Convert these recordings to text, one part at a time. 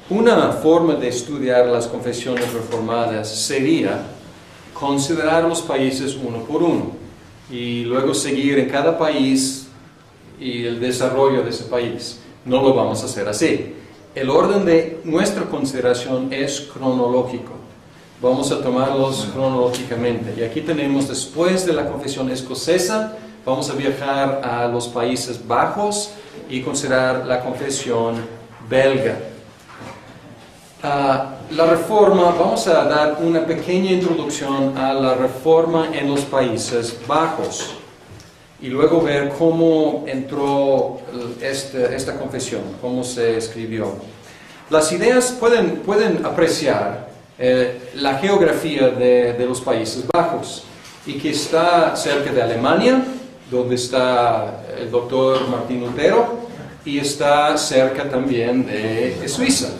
Una forma de estudiar las confesiones reformadas sería considerar los países uno por uno y luego seguir en cada país y el desarrollo de ese país. No lo vamos a hacer así. El orden de nuestra consideración es cronológico. Vamos a tomarlos cronológicamente. Y aquí tenemos, después de la confesión escocesa, vamos a viajar a los Países Bajos y considerar la confesión belga. La reforma, vamos a dar una pequeña introducción a la reforma en los Países Bajos y luego ver cómo entró esta confesión, cómo se escribió. Las ideas pueden apreciar la geografía de los Países Bajos y que está cerca de Alemania, donde está el doctor Martín Lutero, y está cerca también de Suiza,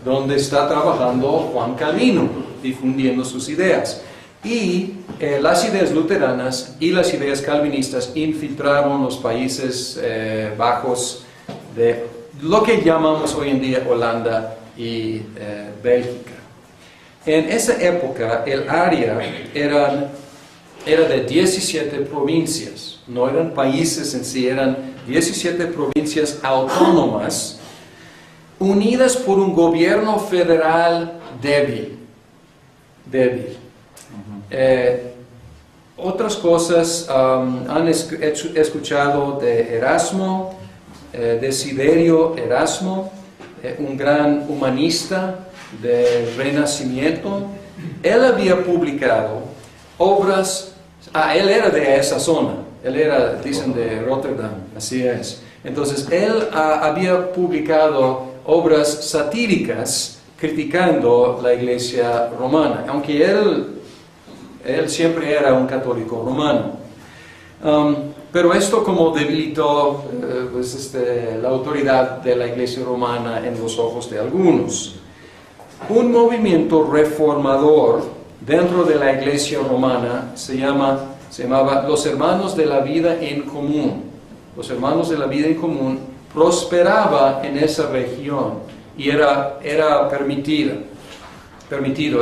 donde está trabajando Juan Calvino, difundiendo sus ideas. Y las ideas luteranas y las ideas calvinistas infiltraron los Países Bajos de lo que llamamos hoy en día Holanda y Bélgica. En esa época el área era de 17 provincias, no eran países en sí, eran 17 provincias autónomas unidas por un gobierno federal débil. Otras cosas, han escuchado de Erasmo, Desiderio Erasmo, un gran humanista del Renacimiento. Él había publicado obras, él era de esa zona, él era, dicen, de Rotterdam, así es. Entonces, él había publicado obras satíricas criticando la Iglesia romana, aunque él siempre era un católico romano. Pero esto como debilitó la autoridad de la Iglesia romana en los ojos de algunos. Un movimiento reformador dentro de la Iglesia romana se llamaba los Hermanos de la Vida en Común. Los Hermanos de la Vida en Común prosperaba en esa región y era permitido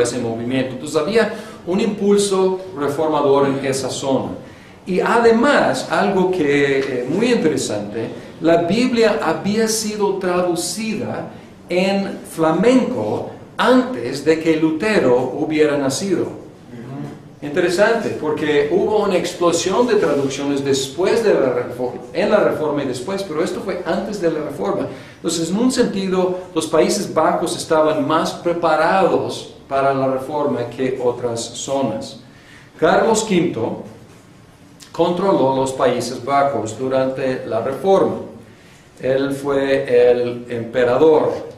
ese movimiento. Entonces había un impulso reformador en esa zona. Y además, algo que muy interesante, la Biblia había sido traducida en flamenco antes de que Lutero hubiera nacido. Interesante, porque hubo una explosión de traducciones después de la Reforma, en la Reforma y después, pero esto fue antes de la Reforma. Entonces, en un sentido, los Países Bajos estaban más preparados para la Reforma que otras zonas. Carlos V controló los Países Bajos durante la Reforma. Él fue el emperador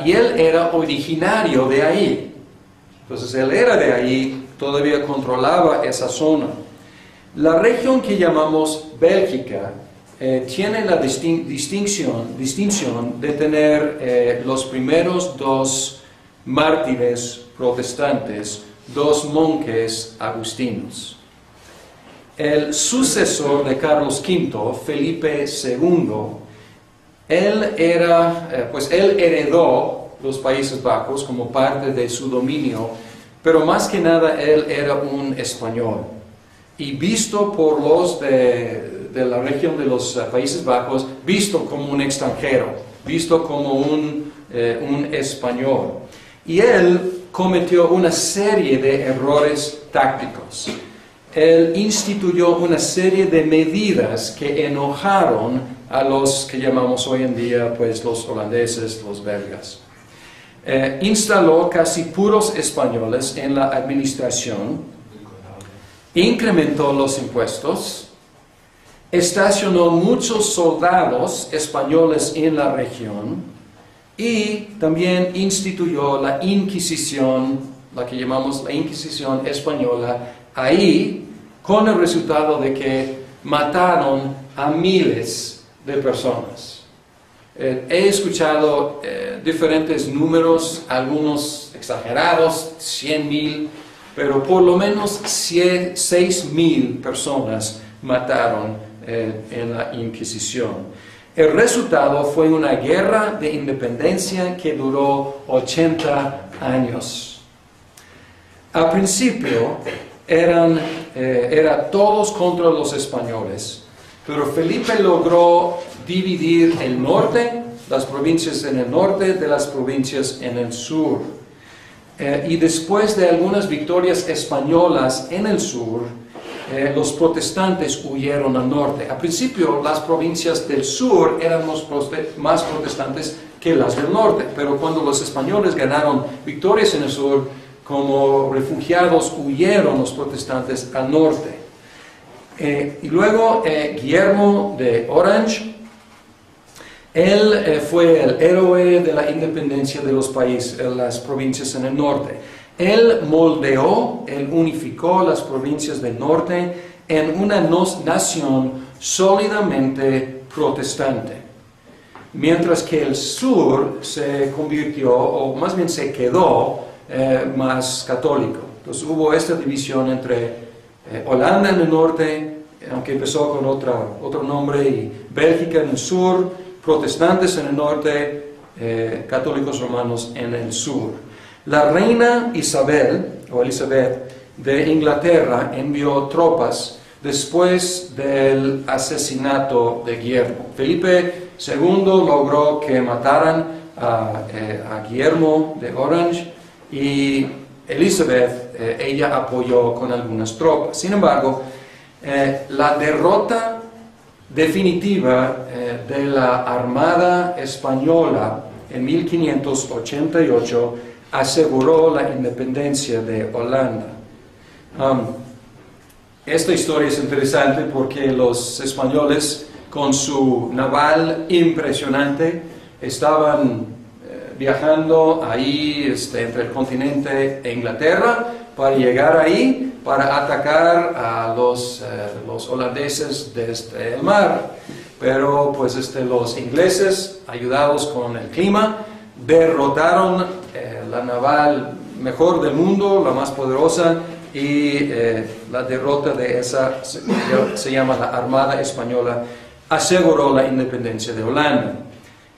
y él era originario de ahí. Entonces, él era de ahí, todavía controlaba esa zona. La región que llamamos Bélgica tiene la distinción de tener los primeros dos mártires protestantes, dos monjes agustinos. El sucesor de Carlos V, Felipe II, él heredó los Países Bajos como parte de su dominio, pero más que nada él era un español. Y visto por los de la región de los Países Bajos, visto como un extranjero, visto como un español. Y él cometió una serie de errores tácticos. Él instituyó una serie de medidas que enojaron a los que llamamos hoy en día pues los holandeses, los belgas. Instaló casi puros españoles en la administración, incrementó los impuestos, estacionó muchos soldados españoles en la región y también instituyó la Inquisición, la que llamamos la Inquisición española, ahí con el resultado de que mataron a miles de personas. He escuchado diferentes números, algunos exagerados, 100,000, pero por lo menos 6,000 personas mataron en la Inquisición. El resultado fue una guerra de independencia que duró 80 años. Al principio era todos contra los españoles, pero Felipe logró dividir el norte, las provincias en el norte, de las provincias en el sur. Y después de algunas victorias españolas en el sur, los protestantes huyeron al norte. Al principio las provincias del sur eran más protestantes que las del norte, pero cuando los españoles ganaron victorias en el sur, como refugiados huyeron los protestantes al norte. Y luego Guillermo de Orange, él fue el héroe de la independencia de los países, las provincias en el norte. Él moldeó, él unificó las provincias del norte en una nación sólidamente protestante, mientras que el sur se convirtió, o más bien se quedó, más católico. Entonces hubo esta división entre Holanda en el norte, aunque empezó con otro nombre, y Bélgica en el sur, protestantes en el norte, católicos romanos en el sur. La reina Isabel, o Elizabeth, de Inglaterra envió tropas después del asesinato de Guillermo. Felipe II logró que mataran a Guillermo de Orange y Elizabeth, ella apoyó con algunas tropas. Sin embargo, la derrota definitiva de la Armada Española en 1588 aseguró la independencia de Holanda. Esta historia es interesante porque los españoles, con su naval impresionante, estaban viajando ahí entre el continente e Inglaterra para llegar ahí, para atacar a los holandeses desde el mar. Pero pues los ingleses, ayudados con el clima, derrotaron la naval mejor del mundo, la más poderosa, y la derrota de esa se llama la Armada Española, aseguró la independencia de Holanda,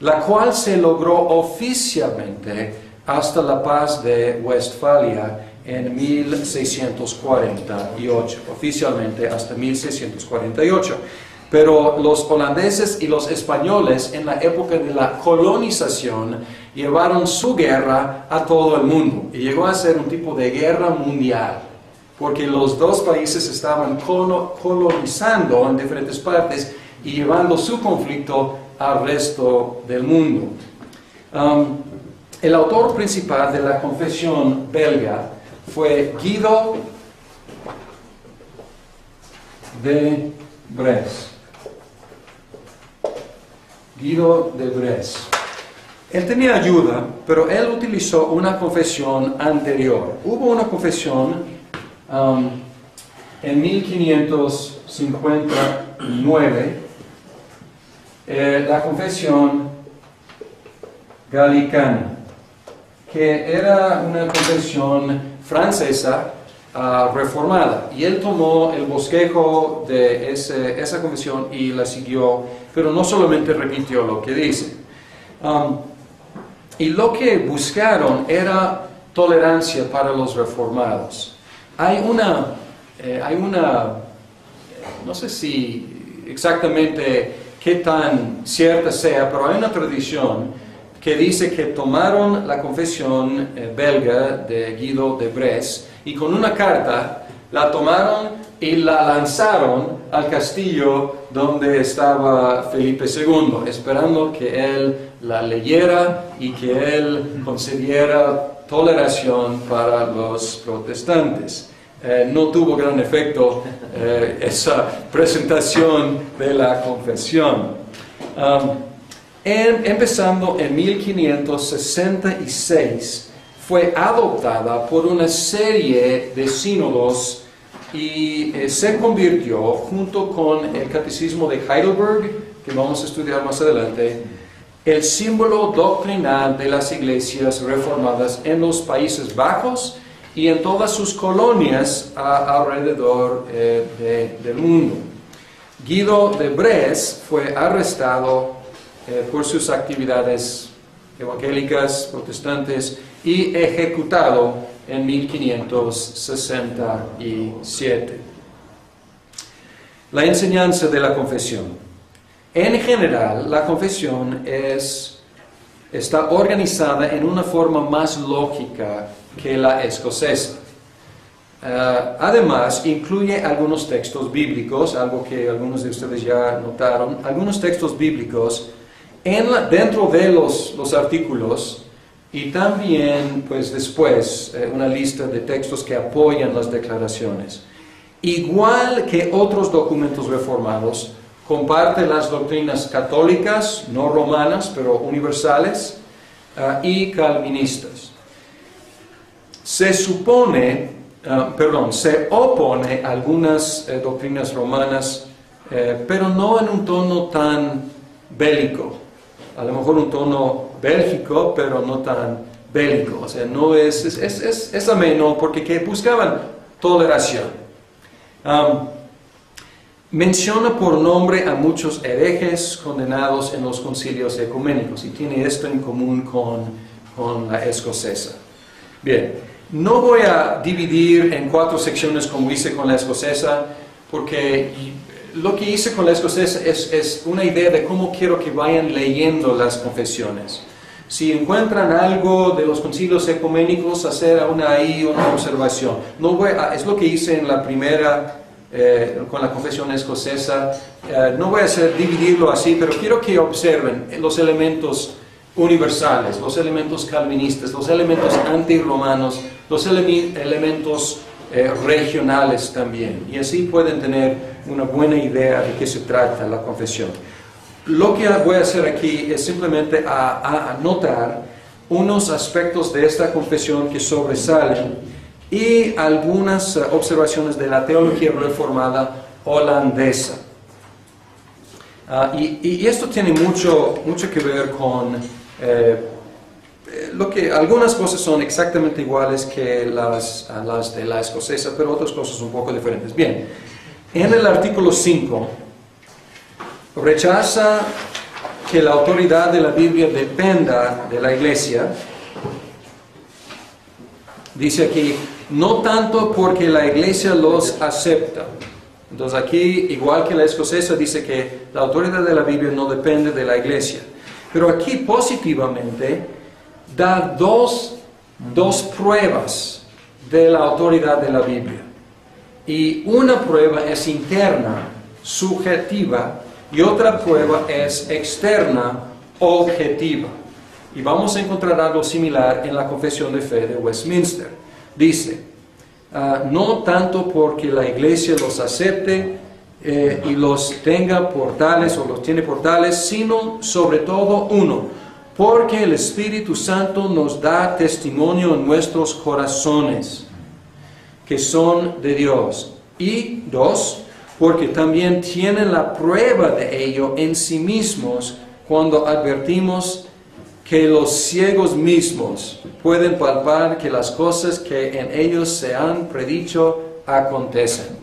la cual se logró oficialmente hasta la paz de Westfalia en 1648, oficialmente hasta 1648. Pero los holandeses y los españoles en la época de la colonización llevaron su guerra a todo el mundo y llegó a ser un tipo de guerra mundial, porque los dos países estaban colonizando en diferentes partes y llevando su conflicto al resto del mundo. El autor principal de la Confesión belga fue Guido de Bresse. Guido de Bresse. Él tenía ayuda, pero él utilizó una confesión anterior. Hubo una confesión en 1559, la confesión galicana, que era una confesión francesa reformada, y él tomó el bosquejo de esa confesión y la siguió, pero no solamente repitió lo que dice. Y lo que buscaron era tolerancia para los reformados. Hay una, no sé si exactamente qué tan cierta sea, pero hay una tradición que dice que tomaron la confesión belga de Guido de Bresse y con una carta la tomaron y la lanzaron al castillo donde estaba Felipe II, esperando que él la leyera y que él concediera toleración para los protestantes. No tuvo gran efecto esa presentación de la confesión. Empezando en 1566, fue adoptada por una serie de sínodos y se convirtió, junto con el Catecismo de Heidelberg, que vamos a estudiar más adelante, el símbolo doctrinal de las iglesias reformadas en los Países Bajos y en todas sus colonias alrededor del mundo. Guido de Bresse fue arrestado por sus actividades evangélicas, protestantes, y ejecutado en 1567. La enseñanza de la confesión. En general, la confesión está organizada en una forma más lógica que la escocesa. Además, incluye algunos textos bíblicos, algo que algunos de ustedes ya notaron, algunos textos bíblicos dentro de los artículos, y también pues después una lista de textos que apoyan las declaraciones. Igual que otros documentos reformados, comparte las doctrinas católicas, no romanas, pero universales, y calvinistas. Se opone a algunas doctrinas romanas, pero no en un tono tan bélico. A lo mejor un tono bélgico, pero no tan bélico. O sea, no es ameno porque buscaban toleración. Menciona por nombre a muchos herejes condenados en los concilios ecuménicos y tiene esto en común con la escocesa. Bien, no voy a dividir en 4 secciones como hice con la escocesa, porque lo que hice con la escocesa es una idea de cómo quiero que vayan leyendo las confesiones. Si encuentran algo de los concilios ecuménicos, hacer una observación. Es lo que hice en la primera, con la confesión escocesa. No voy a dividirlo así, pero quiero que observen los elementos universales, los elementos calvinistas, los elementos antirromanos, los elementos regionales también, y así pueden tener una buena idea de qué se trata la confesión. Lo que voy a hacer aquí es simplemente anotar unos aspectos de esta confesión que sobresalen y algunas observaciones de la teología reformada holandesa. Y esto tiene mucho que ver con algunas cosas son exactamente iguales que las de la escocesa, pero otras cosas un poco diferentes. Bien, en el artículo 5 rechaza que la autoridad de la Biblia dependa de la iglesia. Dice aquí, no tanto porque la iglesia los acepta. Entonces aquí, igual que la escocesa, dice que la autoridad de la Biblia no depende de la iglesia. Pero aquí positivamente da dos pruebas de la autoridad de la Biblia. Y una prueba es interna, subjetiva, y otra prueba es externa, objetiva. Y vamos a encontrar algo similar en la Confesión de Fe de Westminster. Dice, no tanto porque la iglesia los acepte y los tenga por tales o los tiene por tales, sino sobre todo porque el Espíritu Santo nos da testimonio en nuestros corazones que son de Dios. Y 2, porque también tienen la prueba de ello en sí mismos cuando advertimos que los ciegos mismos pueden palpar que las cosas que en ellos se han predicho acontecen.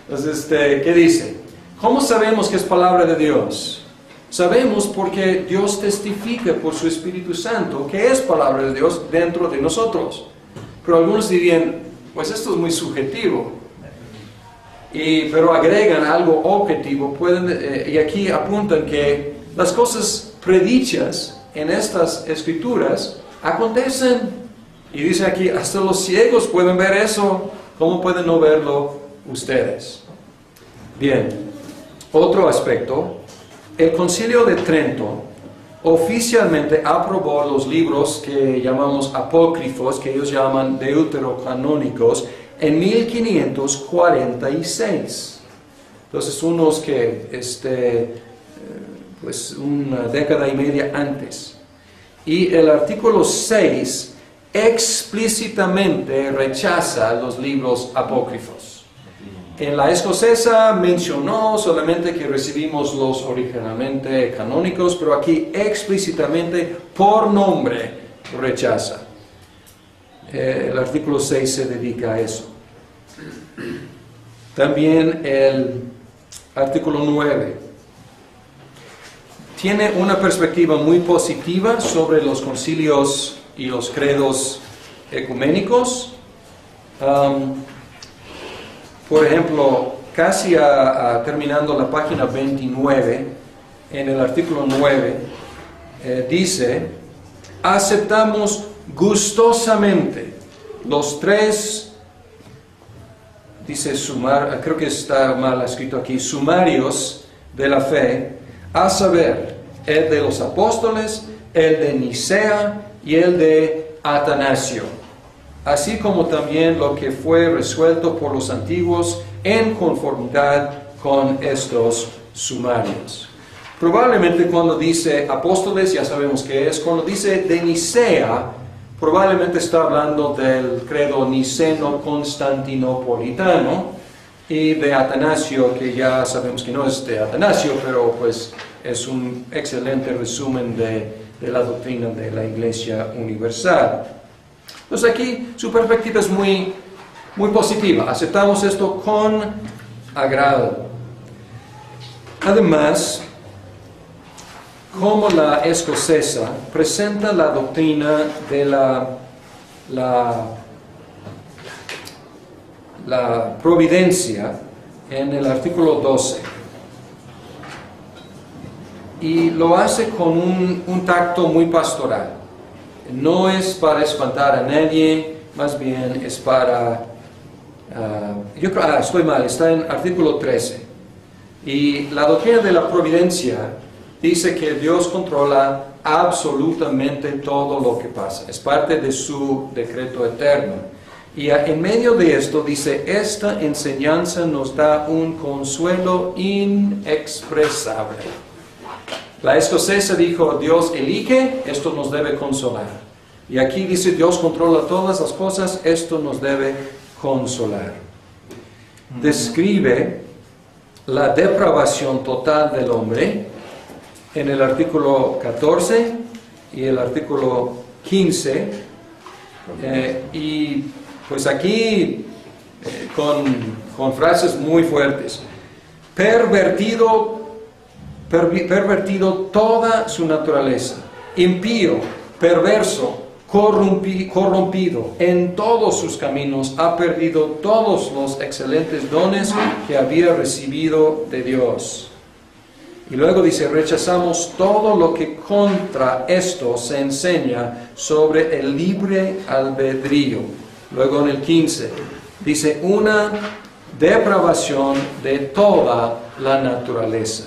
Entonces, ¿qué dice? ¿Cómo sabemos que es palabra de Dios? Sabemos porque Dios testifica por su Espíritu Santo que es palabra de Dios dentro de nosotros. Pero algunos dirían, pues esto es muy subjetivo. Pero agregan algo objetivo. Y aquí apuntan que las cosas predichas en estas escrituras acontecen. Y dice aquí, hasta los ciegos pueden ver eso. ¿Cómo pueden no verlo ustedes? Bien, otro aspecto. El Concilio de Trento oficialmente aprobó los libros que llamamos apócrifos, que ellos llaman deuterocanónicos, en 1546. Entonces, unos que, pues una década y media antes. Y el artículo 6 explícitamente rechaza los libros apócrifos. En la escocesa mencionó solamente que recibimos los originalmente canónicos, pero aquí explícitamente por nombre rechaza. El artículo 6 se dedica a eso. También el artículo 9. tiene una perspectiva muy positiva sobre los concilios y los credos ecuménicos. Por ejemplo, casi terminando la página 29, en el artículo 9, dice: aceptamos gustosamente los tres, dice creo que está mal escrito aquí, sumarios de la fe, a saber, el de los apóstoles, el de Nicea y el de Atanasio, así como también lo que fue resuelto por los antiguos en conformidad con estos sumarios. Probablemente cuando dice apóstoles, ya sabemos qué es. Cuando dice de Nicea, probablemente está hablando del credo niceno-constantinopolitano, y de Atanasio, que ya sabemos que no es de Atanasio, pero pues es un excelente resumen de la doctrina de la Iglesia Universal. Entonces aquí su perspectiva es muy positiva. Aceptamos esto con agrado. Además, como la escocesa, presenta la doctrina de la providencia en el artículo 12. Y lo hace con un tacto muy pastoral. No es para espantar a nadie, más bien es para... yo creo, estoy mal, está en artículo 13. Y la doctrina de la providencia dice que Dios controla absolutamente todo lo que pasa. Es parte de su decreto eterno. Y en medio de esto dice: esta enseñanza nos da un consuelo inexpresable. La escocesa dijo: Dios elige, esto nos debe consolar. Y aquí dice: Dios controla todas las cosas, esto nos debe consolar. Describe la depravación total del hombre en el artículo 14 y el artículo 15, y pues aquí con frases muy fuertes. Pervertido toda su naturaleza, impío, perverso, corrompido en todos sus caminos, ha perdido todos los excelentes dones que había recibido de Dios. Y luego dice: rechazamos todo lo que contra esto se enseña sobre el libre albedrío. Luego en el 15 dice: una depravación de toda la naturaleza.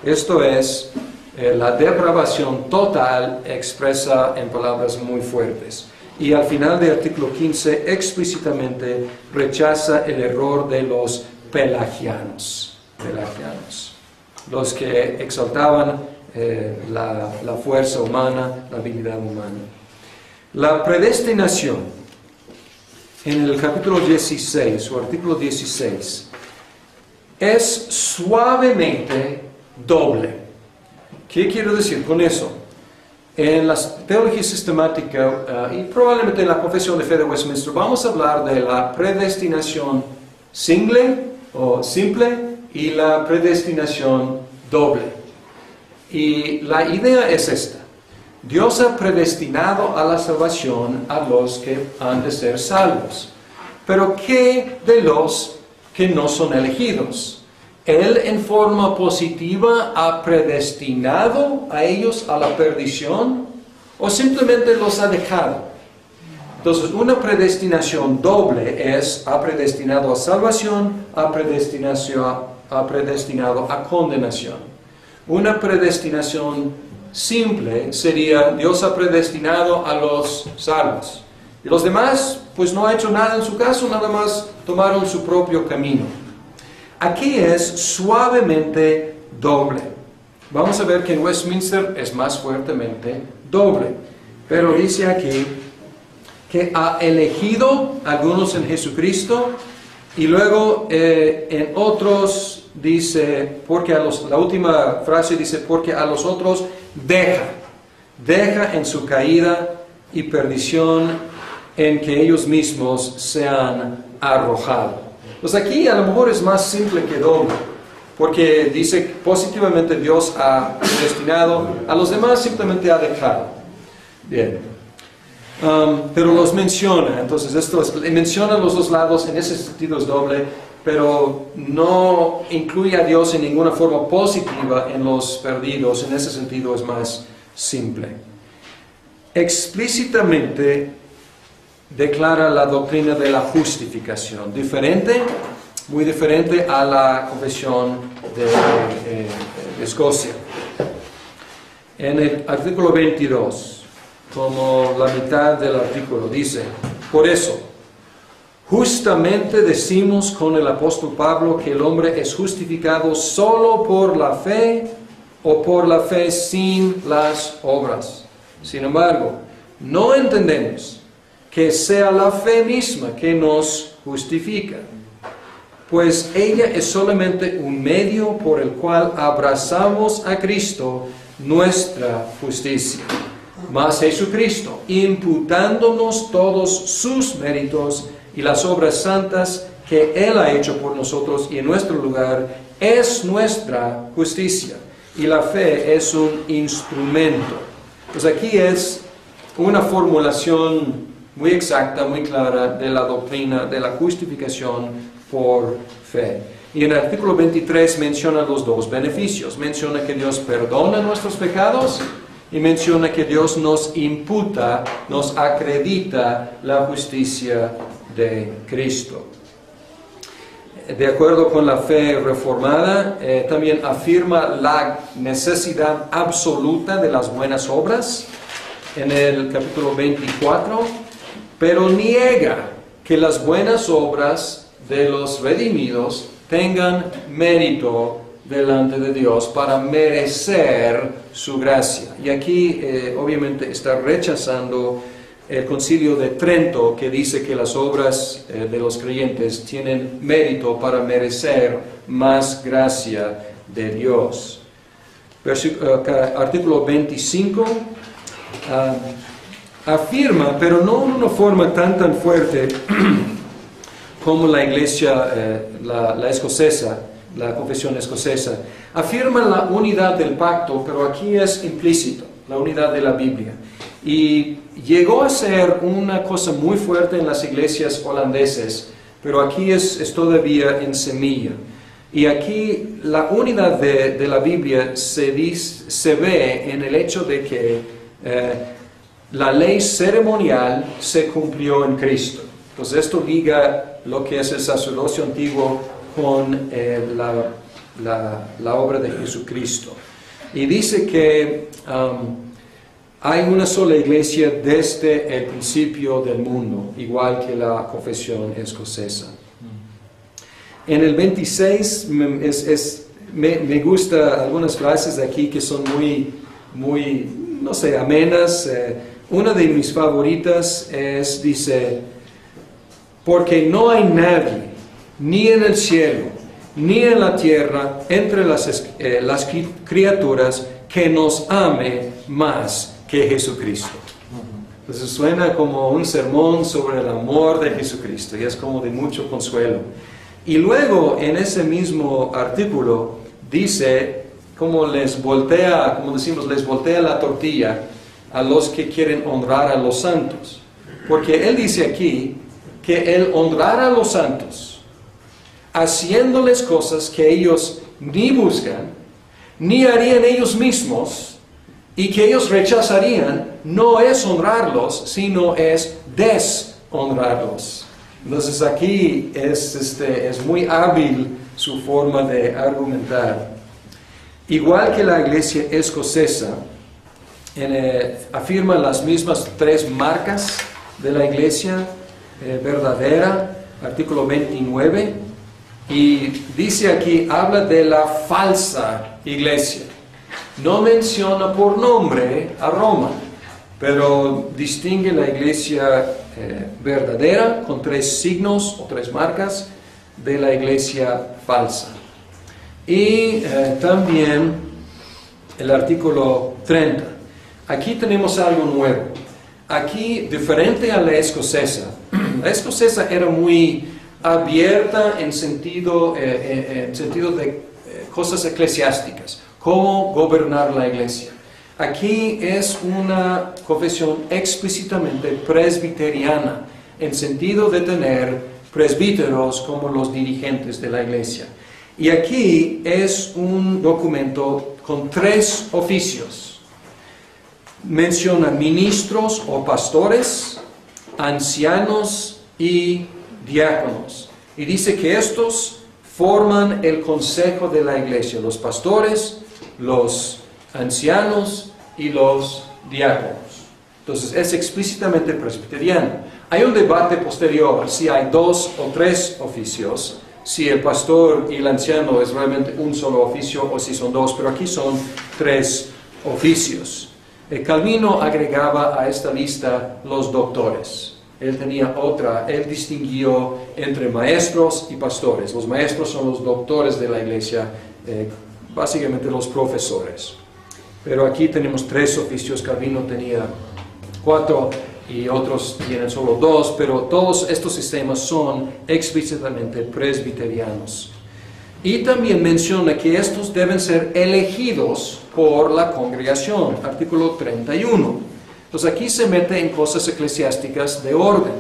Esto es la depravación total expresa en palabras muy fuertes. Y al final del artículo 15 explícitamente rechaza el error de los pelagianos, los que exaltaban la fuerza humana, la habilidad humana. La predestinación, en el capítulo 16, o artículo 16, es suavemente doble. ¿Qué quiero decir con eso? En la teología sistemática y probablemente en la Confesión de Fe de Westminster vamos a hablar de la predestinación simple y la predestinación doble. Y la idea es esta: Dios ha predestinado a la salvación a los que han de ser salvos. Pero ¿qué de los que no son elegidos? ¿Él en forma positiva ha predestinado a ellos a la perdición o simplemente los ha dejado? Entonces, una predestinación doble es: ha predestinado a salvación, ha predestinado a condenación. Una predestinación simple sería: Dios ha predestinado a los salvos. Y los demás, pues no ha hecho nada en su caso, nada más tomaron su propio camino. Aquí es suavemente doble. Vamos a ver que en Westminster es más fuertemente doble. Pero dice aquí que ha elegido algunos en Jesucristo, y luego en otros dice, la última frase dice: porque a los otros deja en su caída y perdición en que ellos mismos se han arrojado. Pues aquí a lo mejor es más simple que doble, porque dice que positivamente Dios ha destinado, a los demás simplemente ha dejado. Bien. Pero los menciona, entonces menciona los dos lados, en ese sentido es doble, pero no incluye a Dios en ninguna forma positiva en los perdidos, en ese sentido es más simple. Explícitamente declara la doctrina de la justificación, muy diferente a la confesión de Escocia. En el artículo 22, como la mitad del artículo, dice: por eso, justamente decimos con el apóstol Pablo que el hombre es justificado solo por la fe o por la fe sin las obras. Sin embargo, no entendemos que sea la fe misma que nos justifica, pues ella es solamente un medio por el cual abrazamos a Cristo, nuestra justicia. Mas Jesucristo, imputándonos todos sus méritos y las obras santas que Él ha hecho por nosotros y en nuestro lugar, es nuestra justicia. Y la fe es un instrumento. Pues aquí es una formulación muy exacta, muy clara de la doctrina de la justificación por fe. Y en el artículo 23 menciona los dos beneficios. Menciona que Dios perdona nuestros pecados y menciona que Dios nos imputa, nos acredita la justicia de Cristo. De acuerdo con la fe reformada, también afirma la necesidad absoluta de las buenas obras en el capítulo 24, pero niega que las buenas obras de los redimidos tengan mérito delante de Dios para merecer su gracia. Y aquí obviamente está rechazando el Concilio de Trento, que dice que las obras de los creyentes tienen mérito para merecer más gracia de Dios. Artículo 25 afirma, pero no en una forma tan fuerte como la iglesia, la escocesa, la confesión escocesa, afirma la unidad del pacto, pero aquí es implícito, la unidad de la Biblia. Y llegó a ser una cosa muy fuerte en las iglesias holandesas, pero aquí es todavía en semilla. Y aquí la unidad de la Biblia se ve en el hecho de que la ley ceremonial se cumplió en Cristo. Entonces esto liga lo que es el sacerdocio antiguo con la obra de Jesucristo. Y dice que hay una sola iglesia desde el principio del mundo, igual que la confesión escocesa. En el 26 me gustan algunas frases de aquí que son muy, no sé, amenas. Una de mis favoritas dice: porque no hay nadie, ni en el cielo, ni en la tierra, entre las criaturas, que nos ame más que Jesucristo. Entonces suena como un sermón sobre el amor de Jesucristo, y es como de mucho consuelo. Y luego en ese mismo artículo dice, como les voltea la tortilla a los que quieren honrar a los santos. Porque él dice aquí que el honrar a los santos, haciéndoles cosas que ellos ni buscan, ni harían ellos mismos, y que ellos rechazarían, no es honrarlos, sino es deshonrarlos. Entonces aquí es muy hábil su forma de argumentar. Igual que la iglesia escocesa, afirma las mismas tres marcas de la iglesia verdadera, artículo 29, y dice aquí, habla de la falsa iglesia. No menciona por nombre a Roma, pero distingue la iglesia verdadera con tres signos o tres marcas de la iglesia falsa. Y también el artículo 30. Aquí tenemos algo nuevo. Aquí, diferente a la escocesa era muy abierta en sentido de cosas eclesiásticas, cómo gobernar la iglesia. Aquí es una confesión explícitamente presbiteriana, en sentido de tener presbíteros como los dirigentes de la iglesia. Y aquí es un documento con 3 oficios. Menciona ministros o pastores, ancianos y diáconos. Y dice que estos forman el consejo de la iglesia, los pastores, los ancianos y los diáconos. Entonces es explícitamente presbiteriano. Hay un debate posterior si hay 2 o 3 oficios, si el pastor y el anciano es realmente un solo oficio o si son 2, pero aquí son 3 oficios. Calvino agregaba a esta lista los doctores. Él tenía otra, él distinguió entre maestros y pastores. Los maestros son los doctores de la iglesia, básicamente los profesores. Pero aquí tenemos 3 oficios, Calvino tenía 4 y otros tienen solo 2, pero todos estos sistemas son explícitamente presbiterianos. Y también menciona que estos deben ser elegidos por la congregación, artículo 31. Entonces aquí se mete en cosas eclesiásticas de orden.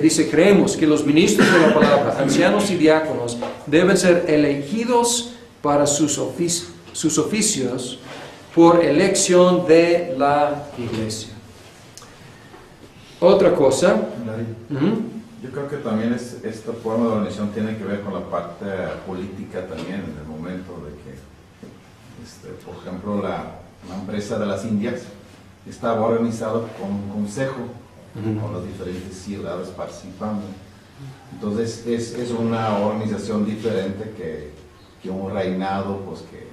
Dice, creemos que los ministros de la palabra, ancianos y diáconos, deben ser elegidos para sus oficios por elección de la iglesia. Otra cosa. Yo creo que también esta forma de organización tiene que ver con la parte política también, en el momento de que, por ejemplo, la empresa de las Indias estaba organizado con un consejo, con los diferentes ciudades participando. Entonces es una organización diferente que un reinado pues, que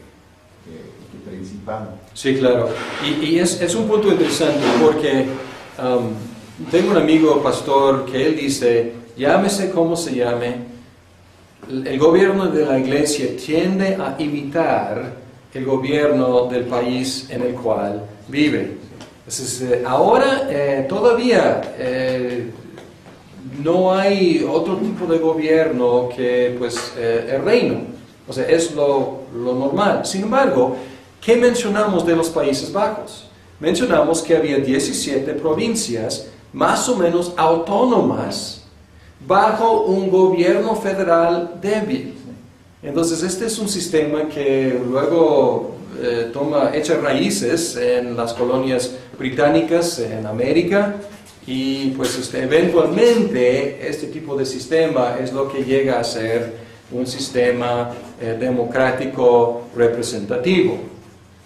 principal. Sí, claro. Y es un punto interesante porque tengo un amigo pastor que él dice, llámese como se llame, el gobierno de la iglesia tiende a imitar el gobierno del país en el cual vive. Entonces, ahora todavía no hay otro tipo de gobierno que pues el reino, o sea, es lo normal. Sin embargo, ¿qué mencionamos de los Países Bajos? Mencionamos que había 17 provincias más o menos autónomas bajo un gobierno federal débil. Entonces este es un sistema que luego echa raíces en las colonias británicas en América y pues eventualmente este tipo de sistema es lo que llega a ser un sistema democrático representativo.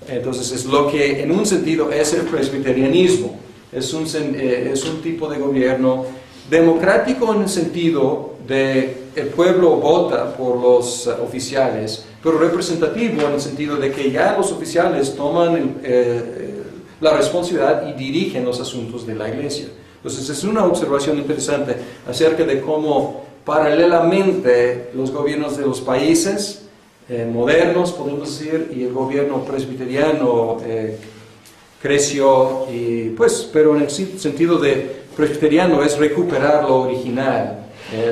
Entonces es lo que en un sentido es el presbiterianismo. Es un tipo de gobierno democrático en el sentido de el pueblo vota por los oficiales, pero representativo en el sentido de que ya los oficiales toman la responsabilidad y dirigen los asuntos de la iglesia. Entonces es una observación interesante acerca de cómo paralelamente los gobiernos de los países modernos, podemos decir, y el gobierno presbiteriano creció, y pues, pero en el sentido de presbiteriano es recuperar lo original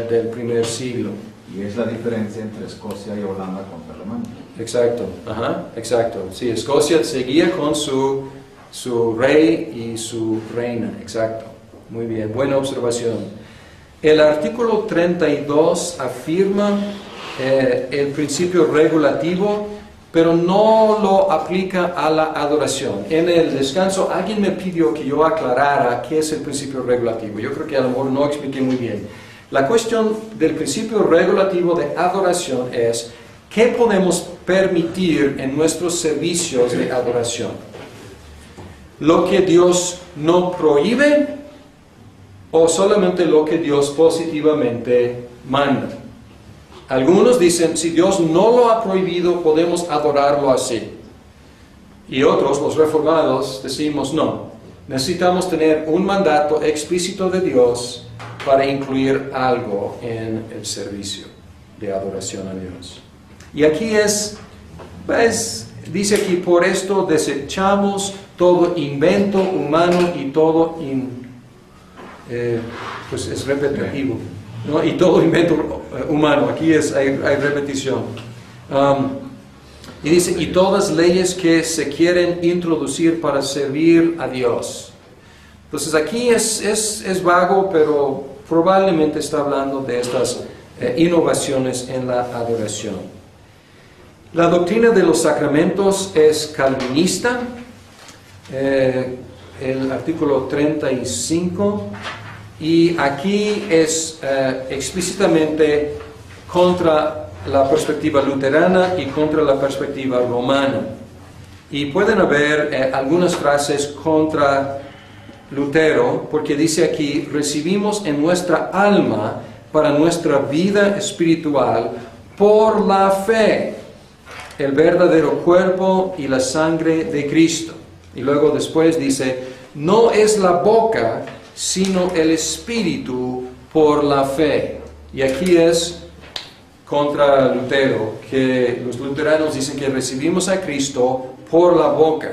del primer siglo. Y es la diferencia entre Escocia y Holanda contra Alemania. Exacto, exacto. Sí, Escocia seguía con su rey y su reina, exacto. Muy bien, buena observación. El artículo 32 afirma el principio regulativo, pero no lo aplica a la adoración. En el descanso alguien me pidió que yo aclarara qué es el principio regulativo. Yo creo que a lo mejor no expliqué muy bien. La cuestión del principio regulativo de adoración es ¿qué podemos permitir en nuestros servicios de adoración? ¿Lo que Dios no prohíbe o solamente lo que Dios positivamente manda? Algunos dicen, si Dios no lo ha prohibido, podemos adorarlo así. Y otros, los reformados, decimos, no, necesitamos tener un mandato explícito de Dios para incluir algo en el servicio de adoración a Dios. Y aquí dice aquí, por esto desechamos todo invento humano y todo, pues es repetitivo. ¿No? Y todo invento humano, aquí hay repetición. Y dice, y todas leyes que se quieren introducir para servir a Dios. Entonces aquí es vago, pero probablemente está hablando de estas innovaciones en la adoración. La doctrina de los sacramentos es calvinista. El artículo 35, y aquí es explícitamente contra la perspectiva luterana y contra la perspectiva romana. Y pueden haber algunas frases contra Lutero, porque dice aquí, recibimos en nuestra alma para nuestra vida espiritual por la fe el verdadero cuerpo y la sangre de Cristo. Y luego después dice, no es la boca, sino el espíritu por la fe. Y aquí es contra Lutero, que los luteranos dicen que recibimos a Cristo por la boca,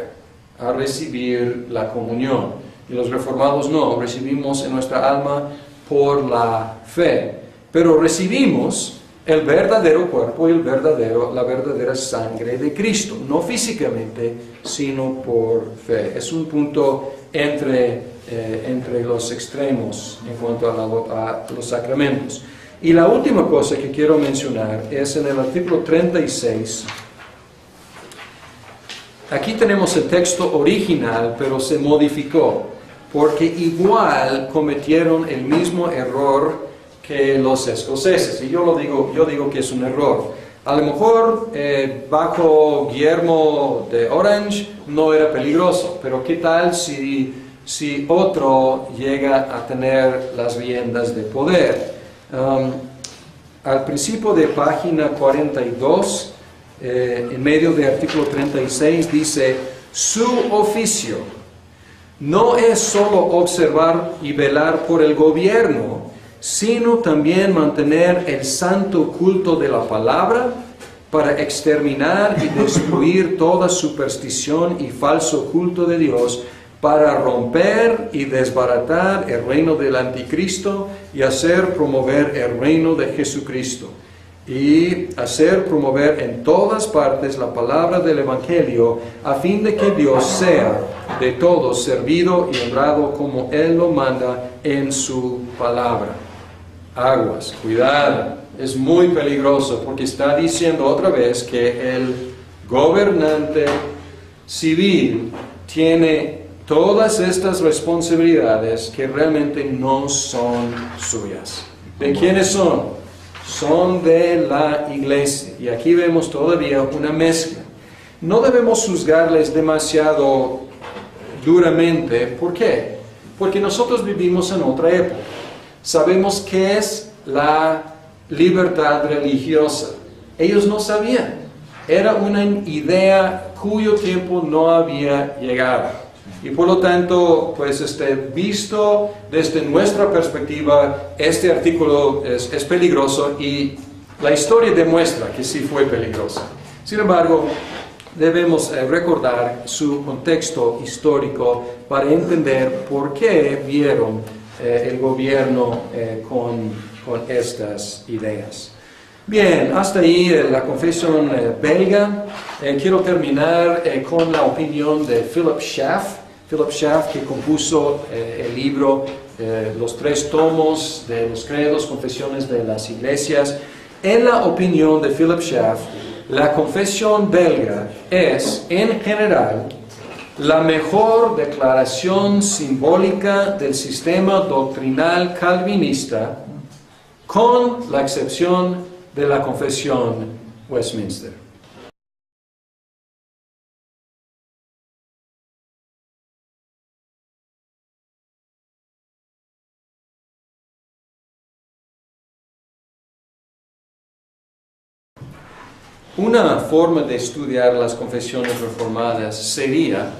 a recibir la comunión. Y los reformados no, recibimos en nuestra alma por la fe. Pero recibimos el verdadero cuerpo y la verdadera sangre de Cristo, no físicamente, sino por fe. Es un punto entre los extremos en cuanto a los sacramentos. Y la última cosa que quiero mencionar es en el artículo 36. Aquí tenemos el texto original, pero se modificó, porque igual cometieron el mismo error que los escoceses, y yo digo que es un error. A lo mejor bajo Guillermo de Orange no era peligroso, pero ¿qué tal si otro llega a tener las riendas de poder? Al principio de página 42, en medio del artículo 36, dice, su oficio no es solo observar y velar por el gobierno, sino también mantener el santo culto de la palabra para exterminar y destruir toda superstición y falso culto de Dios, para romper y desbaratar el reino del anticristo y hacer promover el reino de Jesucristo, y hacer promover en todas partes la palabra del Evangelio, a fin de que Dios sea de todos servido y honrado como Él lo manda en su palabra. Aguas, cuidado, es muy peligroso, porque está diciendo otra vez que el gobernante civil tiene todas estas responsabilidades que realmente no son suyas. ¿De quiénes son? Son de la iglesia. Y aquí vemos todavía una mezcla. No debemos juzgarles demasiado duramente. ¿Por qué? Porque nosotros vivimos en otra época. Sabemos qué es la libertad religiosa. Ellos no sabían. Era una idea cuyo tiempo no había llegado. Y por lo tanto, pues visto desde nuestra perspectiva, este artículo es peligroso, y la historia demuestra que sí fue peligrosa. Sin embargo, debemos recordar su contexto histórico para entender por qué vieron el gobierno con estas ideas. Bien, hasta ahí la confesión belga. Quiero terminar con la opinión de Philip Schaff. Philip Schaff, que compuso el libro Los 3 tomos de los credos, confesiones de las iglesias. En la opinión de Philip Schaff, la confesión belga es, en general, la mejor declaración simbólica del sistema doctrinal calvinista, con la excepción de la confesión Westminster. Una forma de estudiar las confesiones reformadas sería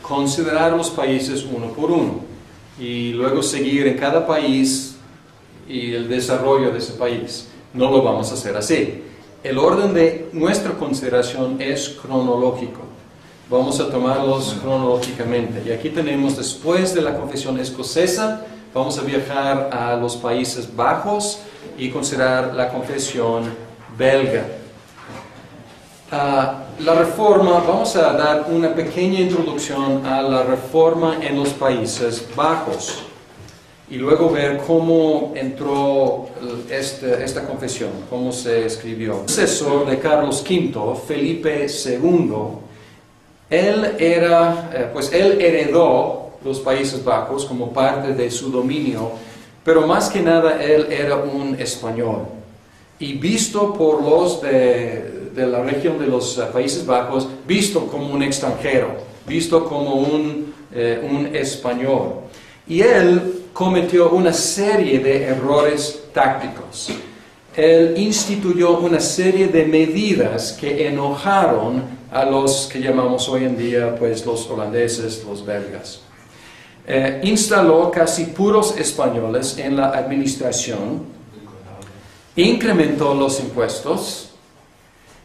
considerar los países uno por uno y luego seguir en cada país y el desarrollo de ese país. No lo vamos a hacer así. El orden de nuestra consideración es cronológico. Vamos a tomarlos cronológicamente. Y aquí tenemos, después de la confesión escocesa, vamos a viajar a los Países Bajos y considerar la confesión belga. La reforma, vamos a dar una pequeña introducción a la reforma en los Países Bajos y luego ver cómo entró esta confesión, cómo se escribió. El sucesor de Carlos V, Felipe II, él heredó los Países Bajos como parte de su dominio, pero más que nada él era un español y visto por los de la región de los Países Bajos, visto como un extranjero, visto como un español. Y él cometió una serie de errores tácticos. Él instituyó una serie de medidas que enojaron a los que llamamos hoy en día pues, los holandeses, los belgas. Instaló casi puros españoles en la administración, incrementó los impuestos,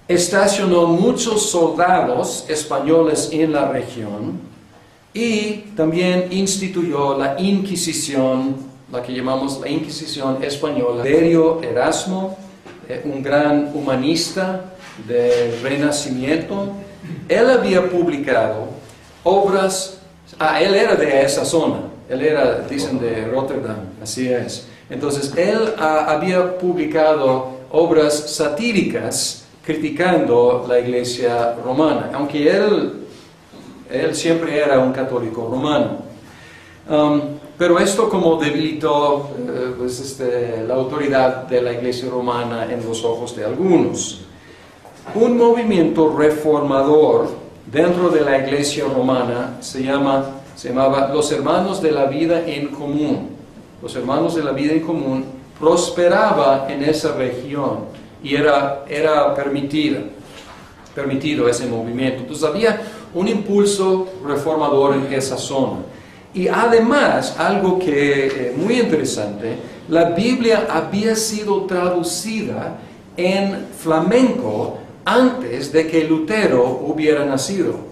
estacionó muchos soldados españoles en la región y también instituyó la Inquisición, la que llamamos la Inquisición española. Valerio Erasmo, un gran humanista del Renacimiento, él había publicado obras, él era de esa zona, él era, dicen, de Rotterdam, así es. Entonces, él había publicado obras satíricas criticando la Iglesia romana, aunque él siempre era un católico romano. Pero esto como debilitó la autoridad de la Iglesia romana en los ojos de algunos. Un movimiento reformador dentro de la Iglesia romana se llamaba los Hermanos de la Vida en Común. Los Hermanos de la Vida en Común prosperaba en esa región y era permitido ese movimiento. Entonces había un impulso reformador en esa zona. Y además, algo que muy interesante, la Biblia había sido traducida en flamenco antes de que Lutero hubiera nacido.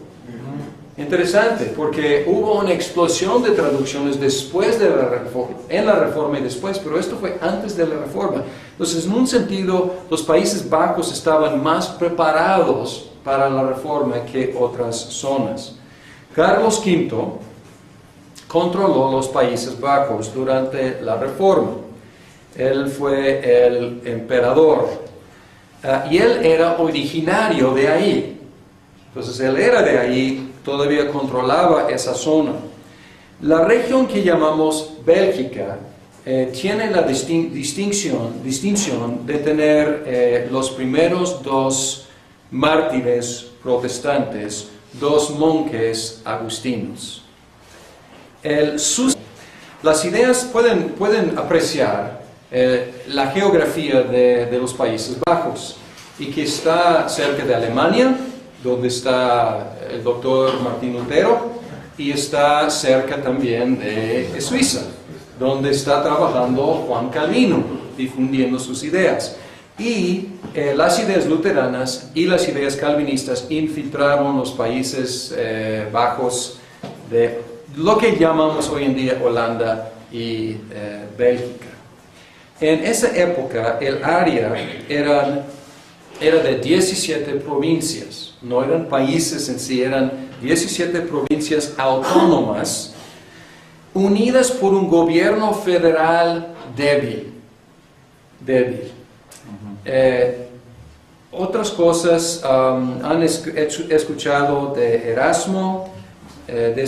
Interesante, porque hubo una explosión de traducciones después de la reforma, en la reforma y después, pero esto fue antes de la reforma. Entonces, en un sentido, los Países Bajos estaban más preparados para la reforma que otras zonas. Carlos V controló los Países Bajos durante la reforma. Él fue el emperador y él era originario de ahí. Entonces, él era de ahí, todavía controlaba esa zona. La región que llamamos Bélgica tiene la distinción de tener los primeros dos mártires protestantes, dos monjes agustinos. Las ideas pueden apreciar la geografía de los Países Bajos y que está cerca de Alemania, donde está el doctor Martín Lutero, y está cerca también de Suiza, donde está trabajando Juan Calvino, difundiendo sus ideas. Y las ideas luteranas y las ideas calvinistas infiltraron los Países Bajos de lo que llamamos hoy en día Holanda y Bélgica. En esa época el área era de 17 provincias. No eran países en sí, eran 17 provincias autónomas unidas por un gobierno federal débil. Otras cosas han escuchado de Erasmo, de